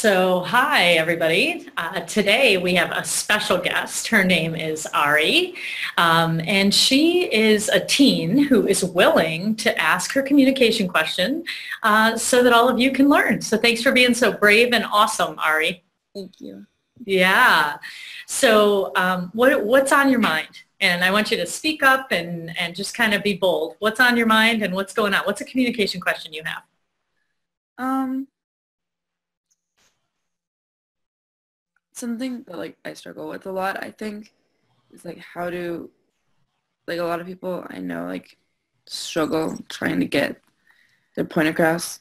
So, hi, everybody. Today we have a special guest. Her name is Ari, and she is a teen who is willing to ask her communication question so that all of you can learn. So thanks for being so brave and awesome, Ari. Thank you. Yeah. So what's on your mind? And I want you to speak up and just kind of be bold. What's on your mind and what's going on? What's a communication question you have? Something that I struggle with a lot, I think, is how to a lot of people I know struggle trying to get their point across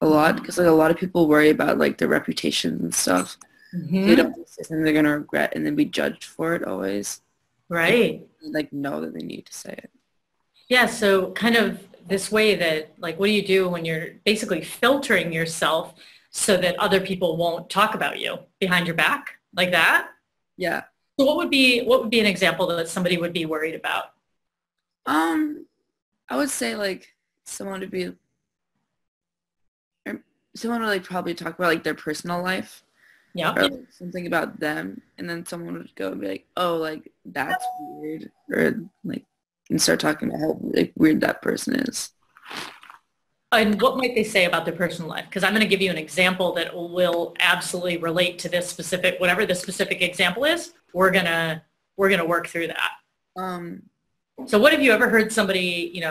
a lot because a lot of people worry about their reputation and stuff. Mm-hmm. So they don't say something they're gonna regret and then be judged for it always. Right. Know that they need to say it. Yeah, so kind of this way that, what do you do when you're basically filtering yourself so that other people won't talk about you behind your back like that? Yeah. So what would be an example that somebody would be worried about? I would say someone to be, or someone would probably talk about their personal life. Yeah. Or something about them, and then someone would go and be like, oh, that's weird, or and start talking about how weird that person is. And what might they say about their personal life? Because I'm going to give you an example that will absolutely relate to this specific, whatever the specific example is. We're gonna work through that. So what have you ever heard somebody,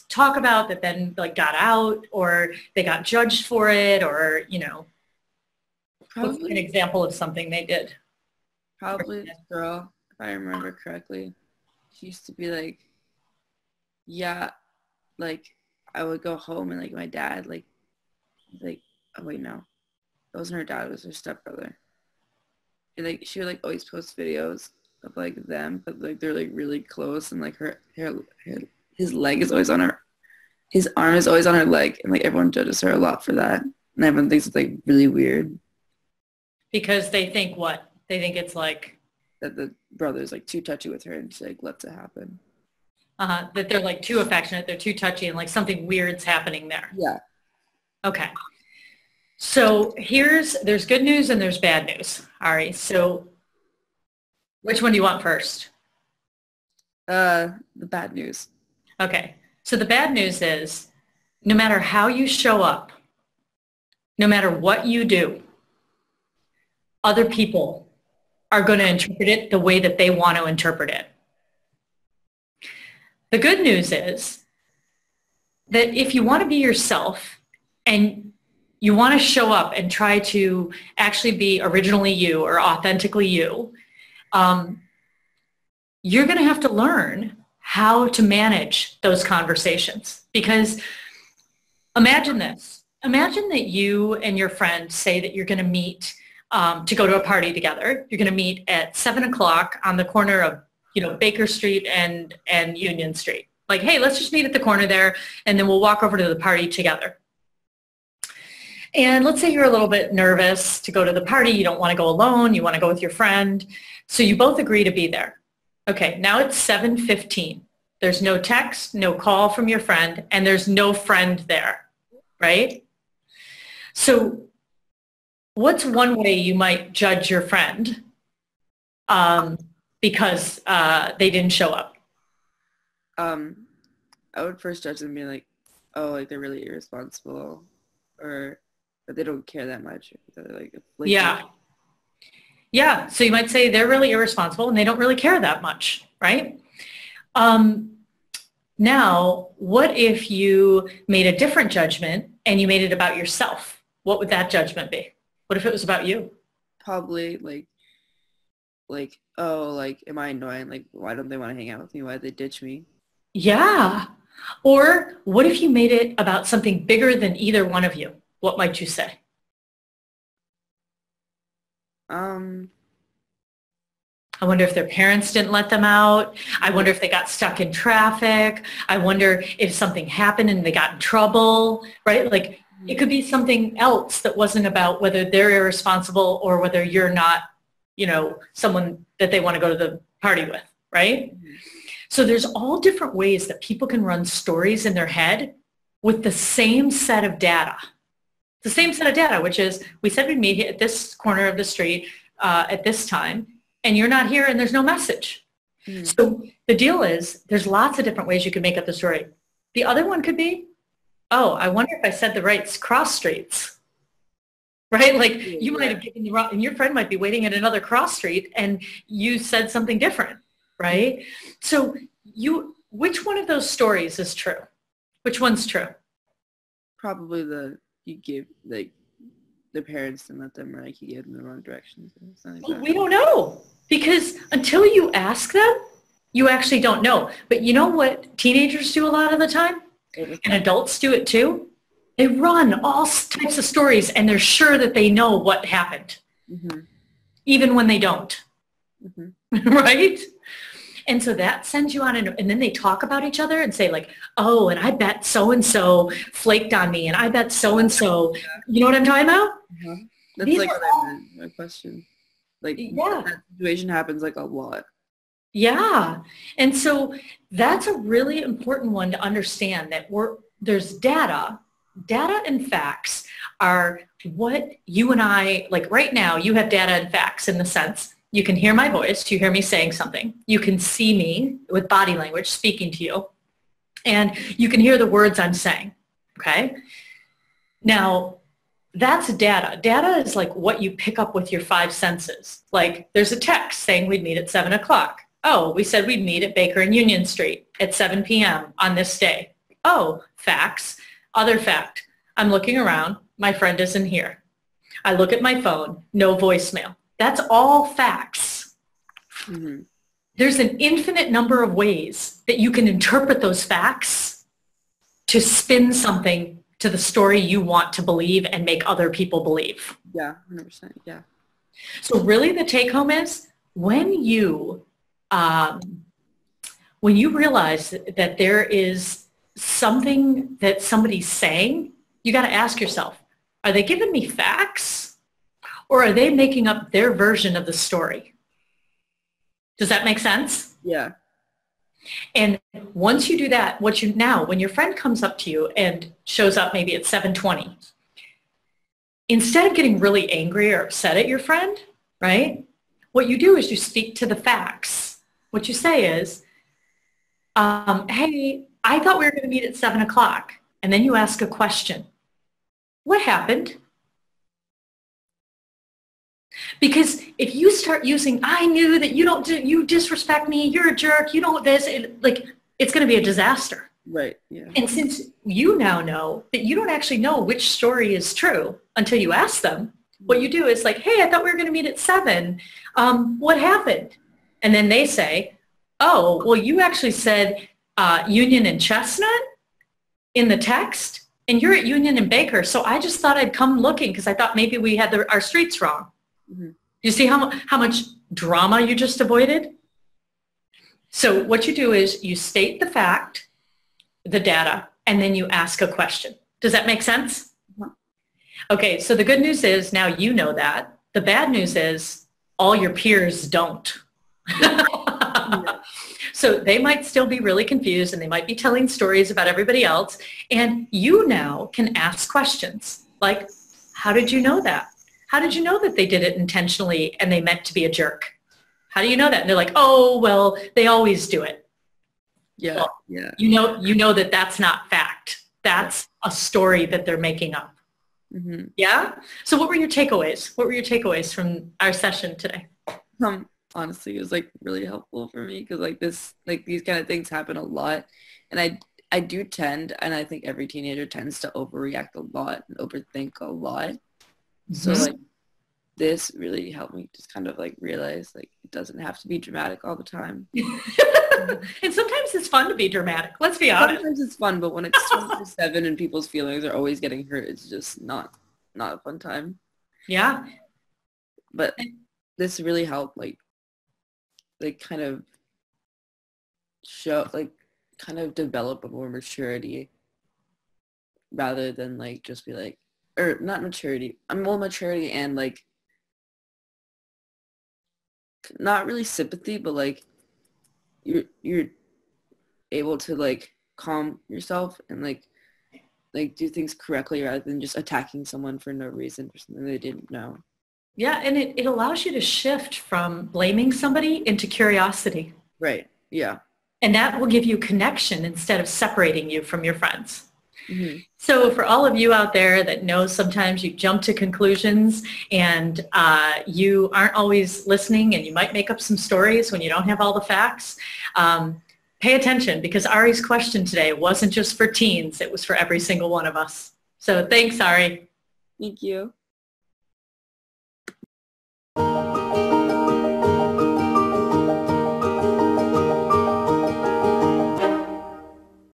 talk about that then got out, or they got judged for it, or Probably what's an example of something they did? Probably this girl, if I remember correctly. She used to be yeah, I would go home and my dad oh wait, no, it wasn't her dad, it was her stepbrother. And she would always post videos of them, but they're really close, and his leg is always on her, his arm is always on her leg, and everyone judges her a lot for that, and everyone thinks it's really weird. Because they think what? They think it's that the brother's too touchy with her and she lets it happen. That they're too affectionate, they're too touchy, and something weird's happening there. Yeah. Okay. So there's good news and there's bad news. All right. So which one do you want first? The bad news. Okay. So the bad news is no matter how you show up, no matter what you do, other people are going to interpret it the way that they want to interpret it. The good news is that if you want to be yourself and you want to show up and try to actually be originally you or authentically you, you're going to have to learn how to manage those conversations. Because imagine this. Imagine that you and your friend say that you're going to meet to go to a party together. You're going to meet at 7 o'clock on the corner of, Baker Street and Union Street. Hey, let's just meet at the corner there, and then we'll walk over to the party together. And let's say you're a little bit nervous to go to the party. You don't want to go alone. You want to go with your friend. So you both agree to be there. Okay, now it's 7:15. There's no text, no call from your friend, and there's no friend there, right? So what's one way you might judge your friend because they didn't show up? I would first judge them being oh, they're really irresponsible, or they don't care that much. Yeah. Yeah, so you might say they're really irresponsible and they don't really care that much, right? Now, what if you made a different judgment and you made it about yourself? What would that judgment be? What if it was about you? Probably oh, am I annoying? Why don't they want to hang out with me? Why did they ditch me? Yeah. Or what if you made it about something bigger than either one of you? What might you say? I wonder if their parents didn't let them out. I wonder if they got stuck in traffic. I wonder if something happened and they got in trouble, right? It could be something else that wasn't about whether they're irresponsible or whether you're not, someone that they want to go to the party with, right? Mm-hmm. So there's all different ways that people can run stories in their head with the same set of data. The same set of data, which is we said we'd meet at this corner of the street at this time, and you're not here and there's no message. So the deal is there's lots of different ways you can make up the story. The other one could be, oh, I wonder if I said the right cross streets, right? Like you might have given the wrong, and your friend might be waiting at another cross street and you said something different, right? So which one of those stories is true? Which one's true? Probably you gave like the parents and let them like you gave them the wrong directions. Well, we don't know, because until you ask them, you actually don't know. But you know what teenagers do a lot of the time? And adults do it too. They run all types of stories and they're sure that they know what happened, even when they don't, right? And so that sends you on, and then they talk about each other and say like, oh, and I bet so-and-so flaked on me, and I bet so-and-so, you know what I'm talking about? That's These like what I meant, my question. Like, that situation happens like a lot. Yeah. And so that's a really important one to understand, that there's data and facts are what you and I, like right now, you have data and facts in the sense you can hear my voice, you hear me saying something, you can see me with body language speaking to you, and you can hear the words I'm saying, okay? Now, that's data. Data is like what you pick up with your five senses. Like there's a text saying we'd meet at 7 o'clock. Oh, we said we'd meet at Baker and Union Street at 7 p.m. on this day. Oh, facts. Other fact, I'm looking around, my friend isn't here. I look at my phone, no voicemail. That's all facts. There's an infinite number of ways that you can interpret those facts to spin something to the story you want to believe and make other people believe. Yeah, 100%, yeah. So really the take home is when you realize that there is something that somebody's saying, you got to ask yourself, are they giving me facts or are they making up their version of the story? Does that make sense? Yeah. And once you do that, when your friend comes up to you and shows up maybe at 7:20, instead of getting really angry or upset at your friend, right, what you do is you speak to the facts. What you say is, hey, I thought we were going to meet at 7 o'clock. And then you ask a question. What happened? Because if you start using, I knew that you disrespect me, you're a jerk, you don't this, it's going to be a disaster. Right, yeah. And since you now know that you don't actually know which story is true until you ask them, what you do is like, hey, I thought we were going to meet at 7. What happened? And then they say, oh, well, you actually said Union and Chestnut in the text, and you're at Union and Baker, so I just thought I'd come looking because I thought maybe we had our streets wrong. You see how much drama you just avoided? So what you do is you state the fact, the data, and then you ask a question. Does that make sense? Okay, so the good news is now you know that. The bad news is all your peers don't. So they might still be really confused and they might be telling stories about everybody else. And you now can ask questions like, how did you know that? How did you know that they did it intentionally and they meant to be a jerk? How do you know that? And they're like, oh, well, they always do it. Yeah, well, yeah. You know that that's not fact. That's a story that they're making up. Yeah? So what were your takeaways? What were your takeaways from our session today? Honestly, it was like really helpful for me because these kind of things happen a lot. And I do tend, and I think every teenager tends to overreact a lot and overthink a lot. So like this really helped me just kind of like realize like it doesn't have to be dramatic all the time. And sometimes it's fun to be dramatic. Let's be honest. Sometimes it's fun, but when it's 24/7 and people's feelings are always getting hurt, it's just not a fun time. Yeah. But this really helped like kind of show kind of develop a more maturity rather than like just be like, or not maturity, more maturity and like not really sympathy, but like you're able to like calm yourself and like like do things correctly rather than just attacking someone for no reason for something they didn't know. Yeah, and it allows you to shift from blaming somebody into curiosity. Right. Yeah. And that will give you connection instead of separating you from your friends. Mm-hmm. So for all of you out there that know sometimes you jump to conclusions and you aren't always listening and you might make up some stories when you don't have all the facts, pay attention, because Ari's question today wasn't just for teens, it was for every single one of us. So thanks, Ari. Thank you.